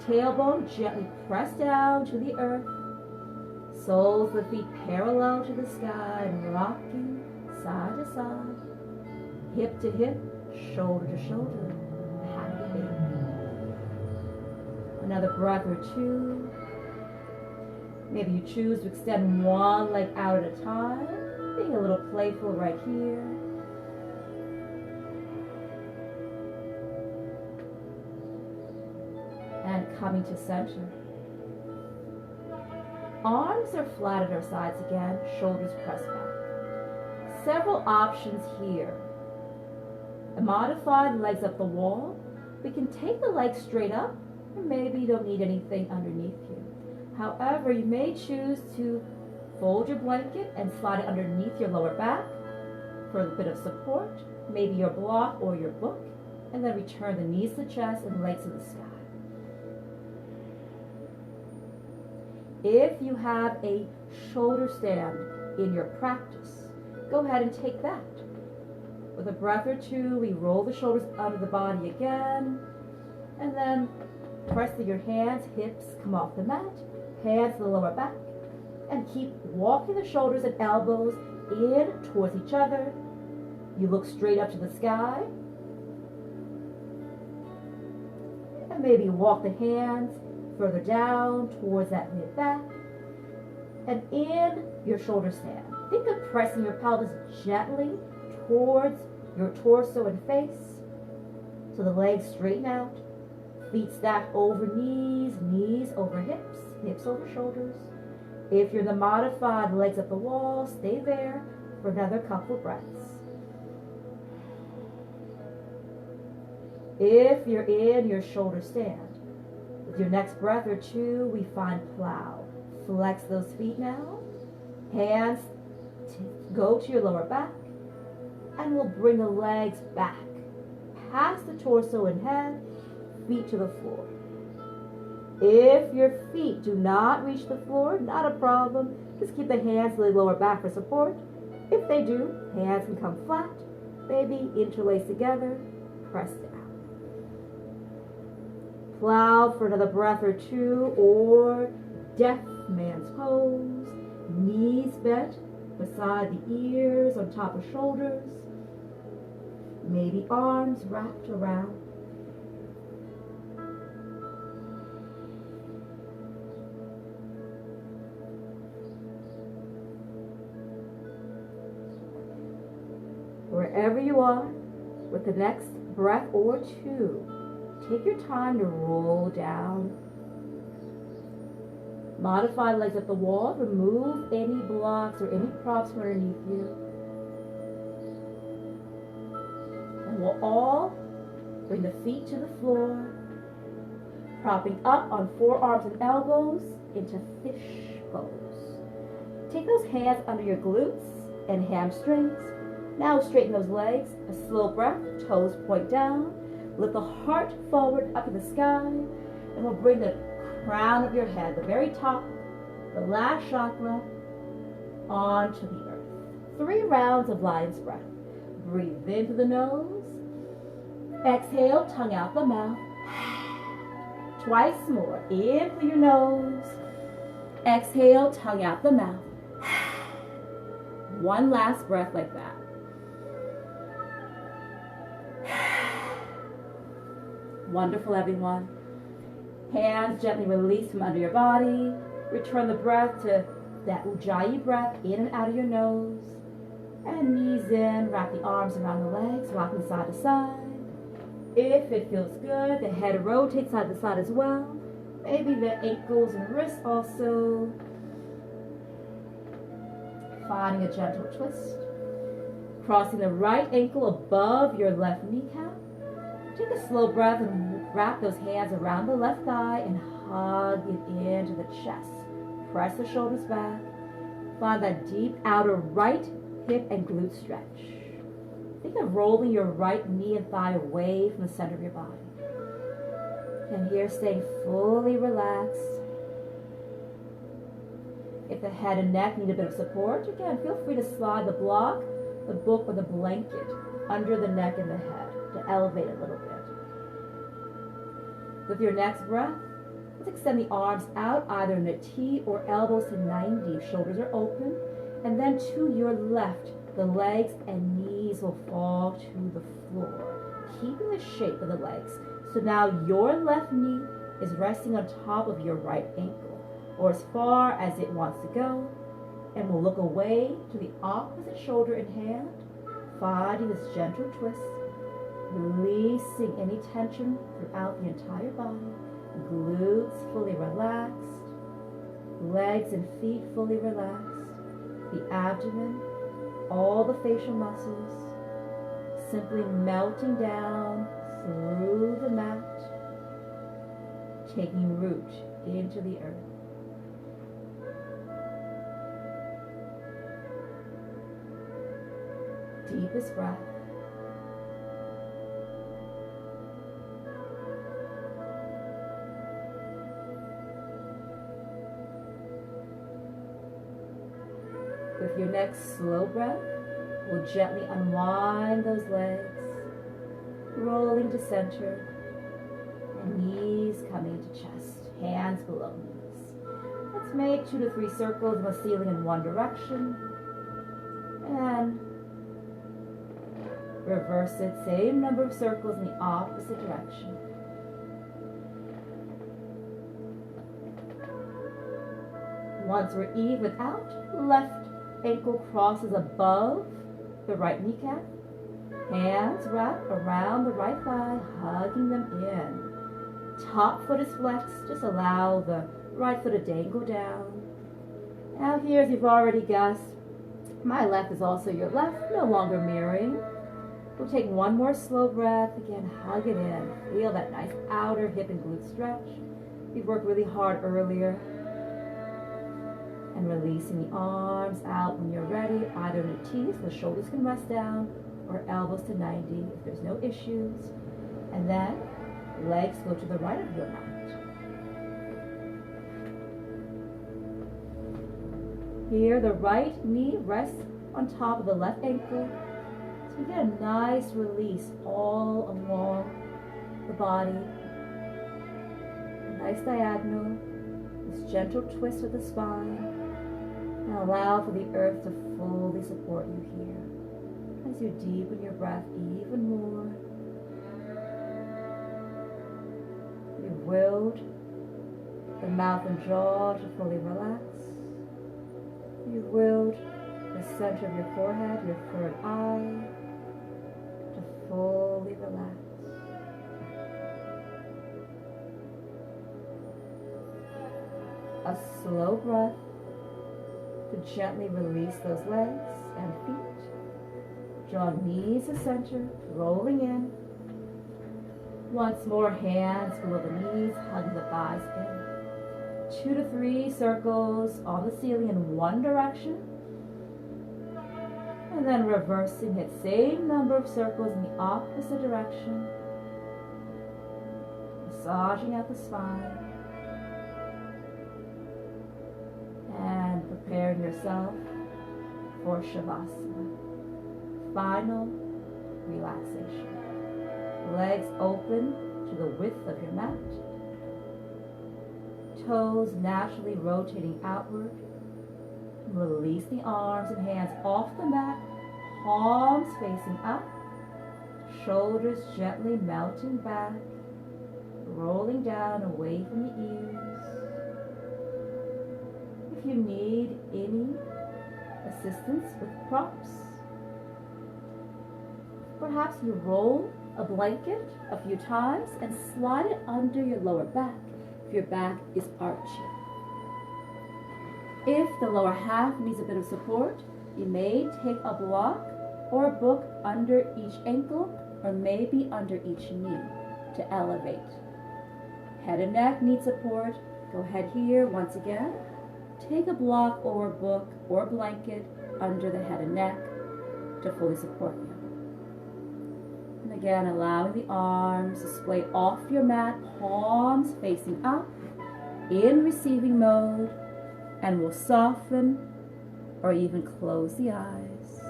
Tailbone gently press down to the earth. Soles of the feet parallel to the sky and rocking side to side, hip to hip, shoulder to shoulder. Happy baby. Another breath or two. Maybe you choose to extend one leg out at a time, being a little playful right here. And coming to center. Arms are flat at our sides again, shoulders pressed back. Several options here. A modified legs up the wall. We can take the legs straight up, or maybe you don't need anything underneath you. However, you may choose to fold your blanket and slide it underneath your lower back for a bit of support, maybe your block or your book, and then return the knees to the chest and legs to the sky. If you have a shoulder stand in your practice, go ahead and take that. With a breath or two, we roll the shoulders under the body again, and then press your hands, hips come off the mat, hands to the lower back, and keep walking the shoulders and elbows in towards each other. You look straight up to the sky, and maybe walk the hands further down towards that mid back, and in your shoulder stand, think of pressing your pelvis gently towards your torso and face, so the legs straighten out, feet stack over knees, knees over hips, hips over shoulders. If you're in the modified legs up the wall, stay there for another couple breaths. If you're in your shoulder stand, with your next breath or two, we find plow. Flex those feet now. Hands go to your lower back, and we'll bring the legs back, past the torso and head, feet to the floor. If your feet do not reach the floor, not a problem. Just keep the hands to the lower back for support. If they do, hands can come flat, maybe interlace together, press down. Plow for another breath or two, or deaf man's pose, knees bent beside the ears, on top of shoulders, maybe arms wrapped around. Wherever you are, with the next breath or two, take your time to roll down. Modify legs up the wall. Remove any blocks or any props from underneath you. And we'll all bring the feet to the floor, propping up on forearms and elbows into fish pose. Take those hands under your glutes and hamstrings. Now straighten those legs. A slow breath, toes point down. Lift the heart forward up to the sky, and we'll bring the crown of your head, the very top, the last chakra, onto the earth. 3 rounds of lion's breath. Breathe into the nose. Exhale, tongue out the mouth. Twice more. In through your nose. Exhale, tongue out the mouth. One last breath like that. Wonderful, everyone. Hands gently release from under your body. Return the breath to that Ujjayi breath in and out of your nose. And knees in, wrap the arms around the legs, rocking side to side. If it feels good, the head rotates side to side as well. Maybe the ankles and wrists also. Finding a gentle twist. Crossing the right ankle above your left kneecap. Take a slow breath and wrap those hands around the left thigh and hug it into the chest. Press the shoulders back. Find that deep outer right hip and glute stretch. Think of rolling your right knee and thigh away from the center of your body. And here, staying fully relaxed. If the head and neck need a bit of support, again, feel free to slide the block, the book, or the blanket under the neck and the head to elevate a little bit. With your next breath, let's extend the arms out either in a T or elbows to 90. Shoulders are open. And then to your left, the legs and knees will fall to the floor, keeping the shape of the legs. So now your left knee is resting on top of your right ankle, or as far as it wants to go, and we'll look away to the opposite shoulder and hand, finding this gentle twist, releasing any tension throughout the entire body. Glutes fully relaxed, legs and feet fully relaxed, the abdomen, all the facial muscles, simply melting down through the mat, taking root into the earth. Deepest breath. With your next slow breath, we'll gently unwind those legs, rolling to center, and knees coming into chest, hands below knees. Let's make 2 to 3 circles on the ceiling in one direction, and reverse it, same number of circles in the opposite direction. Once we're even out, left ankle crosses above the right kneecap. Hands wrap around the right thigh, hugging them in. Top foot is flexed, just allow the right foot to dangle down. Now here, as you've already guessed, my left is also your left, no longer mirroring. We'll take one more slow breath, again, hug it in. Feel that nice outer hip and glute stretch. We worked really hard earlier. And releasing the arms out when you're ready, either in a T, so the shoulders can rest down, or elbows to 90 if there's no issues. And then legs go to the right of your mat. Here, the right knee rests on top of the left ankle. So you get a nice release all along the body. A nice diagonal, this gentle twist of the spine. And allow for the earth to fully support you here as you deepen your breath even more. You've willed the mouth and jaw to fully relax. You've willed the center of your forehead, your third eye, to fully relax. A slow breath to gently release those legs and feet. Draw knees to center, rolling in. Once more, hands below the knees, hugging the thighs in. 2 to 3 circles on the ceiling in one direction. And then reversing it, same number of circles in the opposite direction. Massaging out the spine. And preparing yourself for Shavasana. Final relaxation. Legs open to the width of your mat. Toes naturally rotating outward. Release the arms and hands off the mat. Palms facing up. Shoulders gently melting back. Rolling down away from the ears. If you need any assistance with props, perhaps you roll a blanket a few times and slide it under your lower back if your back is arching. If the lower half needs a bit of support, you may take a block or a book under each ankle or maybe under each knee to elevate. Head and neck need support. Go ahead here once again. take a block or book or blanket under the head and neck to fully support you. And again, allowing the arms to splay off your mat, palms facing up in receiving mode, and we'll soften or even close the eyes.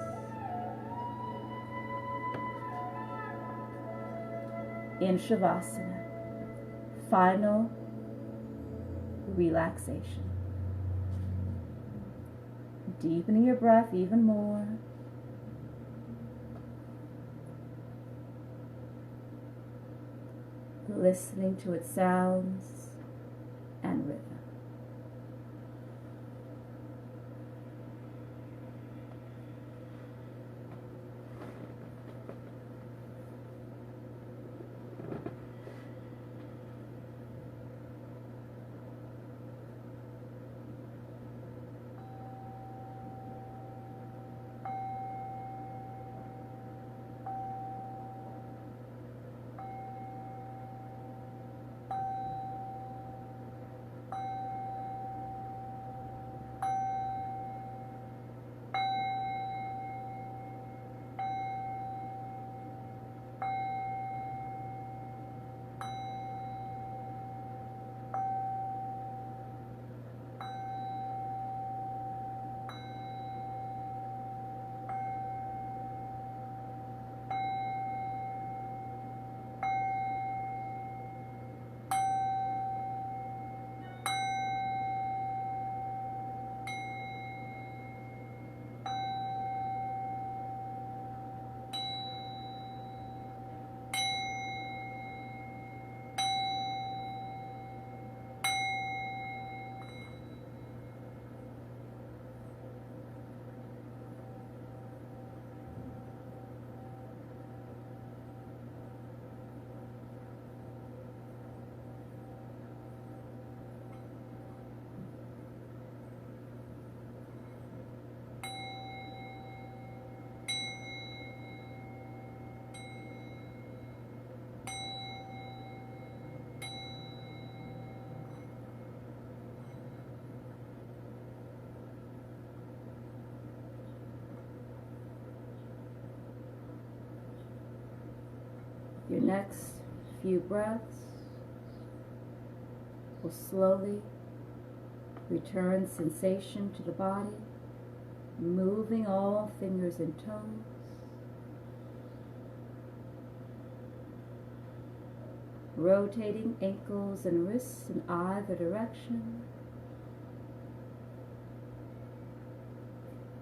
In Shavasana, final relaxation. Deepening your breath even more. Listening to its sounds and rhythm. Your next few breaths will slowly return sensation to the body, moving all fingers and toes. Rotating ankles and wrists in either direction.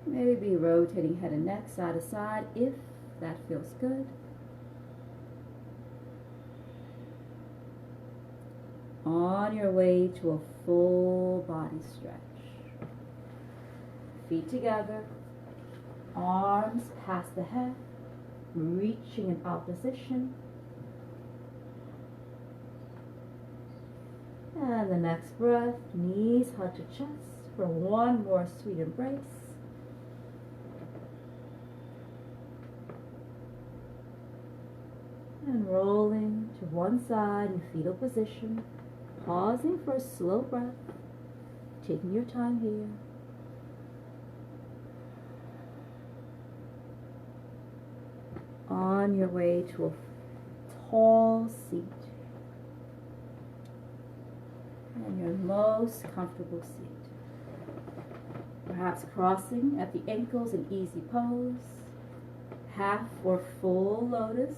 Maybe rotating head and neck side to side if that feels good. On your way to a full body stretch. Feet together, arms past the head, reaching in opposition. And the next breath, knees hug to chest for one more sweet embrace. And rolling to one side in fetal position. Pausing for a slow breath, taking your time here. On your way to a tall seat. And your most comfortable seat. Perhaps crossing at the ankles in easy pose. Half or full lotus.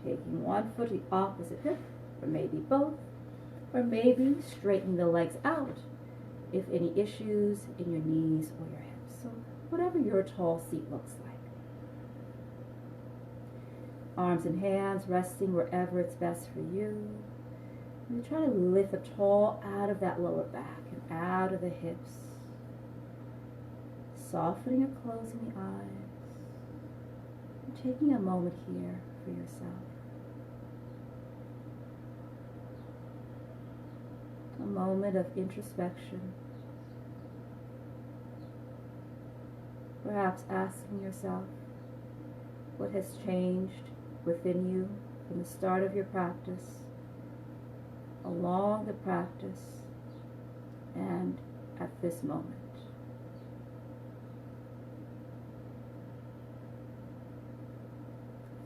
Taking one foot to the opposite hip, or maybe both. Or maybe straighten the legs out if any issues in your knees or your hips. So whatever your tall seat looks like. Arms and hands resting wherever it's best for you. And try to lift the tall out of that lower back and out of the hips. Softening or closing the eyes. And taking a moment here for yourself. A moment of introspection. Perhaps asking yourself what has changed within you from the start of your practice, along the practice, and at this moment.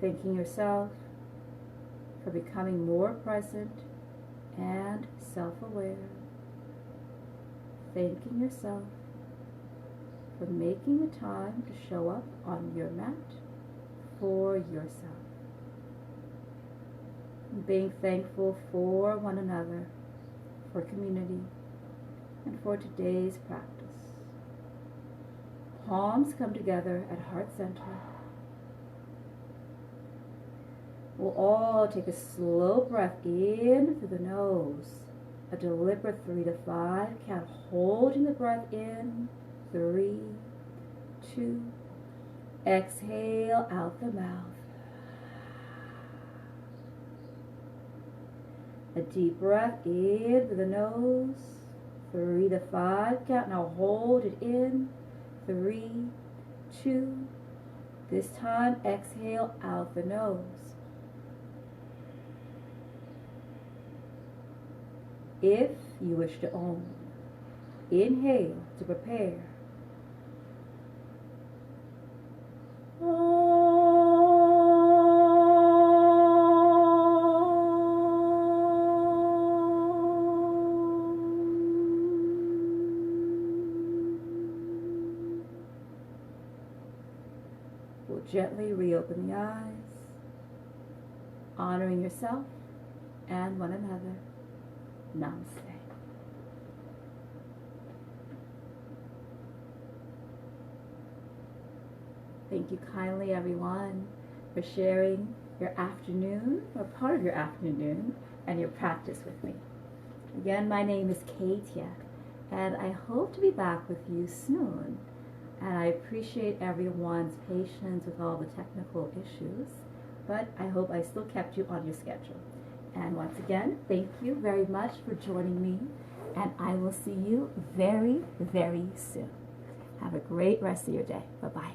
Thanking yourself for becoming more present and self-aware. Thanking yourself for making the time to show up on your mat for yourself. And being thankful for one another, for community, and for today's practice. Palms come together at heart center. We'll all take a slow breath in through the nose. A deliberate 3 to 5 count, holding the breath in. 3, 2, exhale out the mouth. A deep breath in through the nose. 3 to 5 count, now hold it in. 3, 2, this time exhale out the nose. If you wish to Om, inhale to prepare. We'll gently reopen the eyes, honoring yourself and one another. Namaste. Thank you kindly, everyone, for sharing your afternoon, or part of your afternoon, and your practice with me. Again, my name is Kéthia, and I hope to be back with you soon. And I appreciate everyone's patience with all the technical issues, but I hope I still kept you on your schedule. And once again, thank you very much for joining me, and I will see you very, very soon. Have a great rest of your day. Bye-bye.